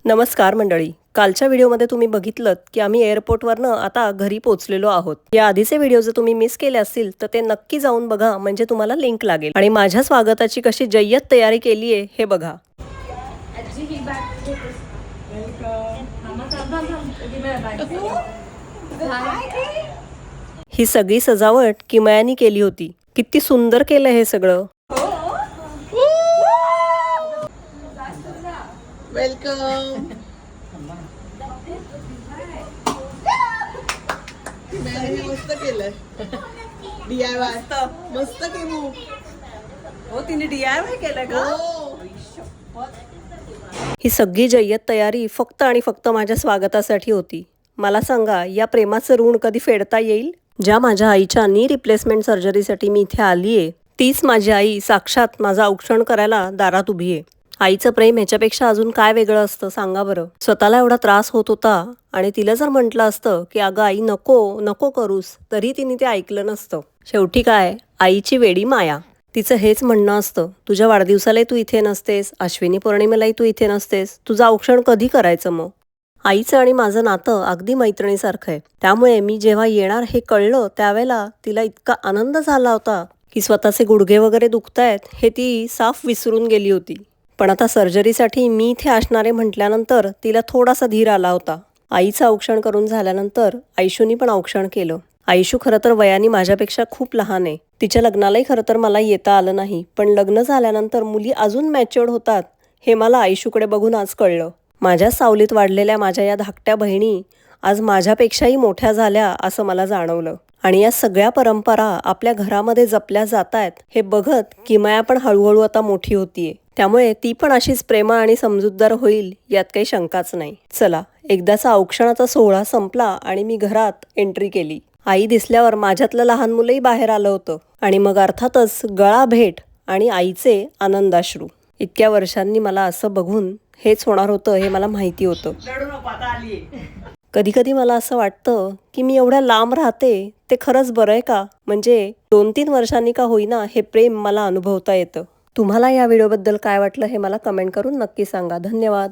नमस्कार मंडळी. कालच्या व्हिडिओमध्ये तुम्ही बघितलं की आम्ही एअरपोर्टवरनं आता घरी पोहोचलेलो आहोत. या आधीचे व्हिडिओ जर तुम्ही मिस केले असतील तर ते नक्की जाऊन बघा, म्हणजे तुम्हाला लिंक लागेल. आणि माझ्या स्वागताची कशी जय्यत तयारी केली आहे हे बघा. ही सगळी सजावट किमयानी केली होती. किती सुंदर केलं हे सगळं. वेलकम. मस्त केलंय. DIY मस्त केलं. हो, तिने DIY केलं का? हो. ही सगळी जय्यत तयारी फक्त आणि फक्त माझ्या स्वागतासाठी होती. मला सांगा, या प्रेमाचं ऋण कधी फेडता येईल? ज्या माझ्या आईच्या नी रिप्लेसमेंट सर्जरीसाठी मी इथे आलीये, तीच माझी आई साक्षात माझा औक्षण करायला दारात उभी आहे. आईचं प्रेम ह्याच्यापेक्षा अजून काय वेगळं असतं सांगा बरं. स्वतःला एवढा त्रास होत होता आणि तिला जर म्हटलं असतं की अगं आई नको नको करूस, तरी तिने ते ऐकलं नसतं. शेवटी काय, आईची वेडी माया. तिचं हेच म्हणणं असतं, तुझ्या वाढदिवसालाही तू इथे नसतेस, अश्विनी पौर्णिमेलाही तू इथे नसतेस, तुझं औक्षण कधी करायचं मग? आईचं आणि माझं नातं अगदी मैत्रिणीसारखं आहे. त्यामुळे मी जेव्हा येणार हे कळलं त्यावेळेला तिला इतका आनंद झाला होता की स्वतःचे गुडघे वगैरे दुखतायत हे ती साफ विसरून गेली होती. पण आता सर्जरीसाठी मी इथे असणारे म्हटल्यानंतर तिला थोडासा धीर आला होता. आईचं औक्षण करून झाल्यानंतर आयशूनी पण औक्षण केलं. आयशू खरं तर वयाने माझ्यापेक्षा खूप लहान आहे. तिच्या लग्नालाही खरं तर मला येता आलं नाही, पण लग्न झाल्यानंतर मुली अजून मॅच्युअर्ड होतात हे मला आयशूकडे बघून आज कळलं. माझ्या सावलीत वाढलेल्या माझ्या या धाकट्या बहिणी आज माझ्यापेक्षाही मोठ्या झाल्या असं मला जाणवलं. आणि या सगळ्या परंपरा आपल्या घरामध्ये जपल्या जात आहेत हे बघत किमया पण हळूहळू आता मोठी होतीये. त्यामुळे ती पण अशीच प्रेमळ आणि समजूतदार होईल यात काही शंकाच नाही. चला, एकदाचा औक्षणाचा सोहळा संपला आणि मी घरात एंट्री केली. आई दिसल्यावर माझ्यातलं लहान मुलंही बाहेर आलं होतं. आणि मग अर्थातच गळा भेट आणि आईचे आनंदाश्रू. इतक्या वर्षांनी मला असं बघून हेच होणार होतं हे मला माहिती होतं. कधी कधी मला असं वाटतं की मी एवढ्या लांब राहते ते खरंच बरं आहे का? म्हणजे 2-3 वर्षांनी का होईना हे प्रेम मला अनुभवता येतं. तुम्हाला या व्हिडिओबद्दल काय वाटलं हे मला कमेंट करून नक्की सांगा. धन्यवाद.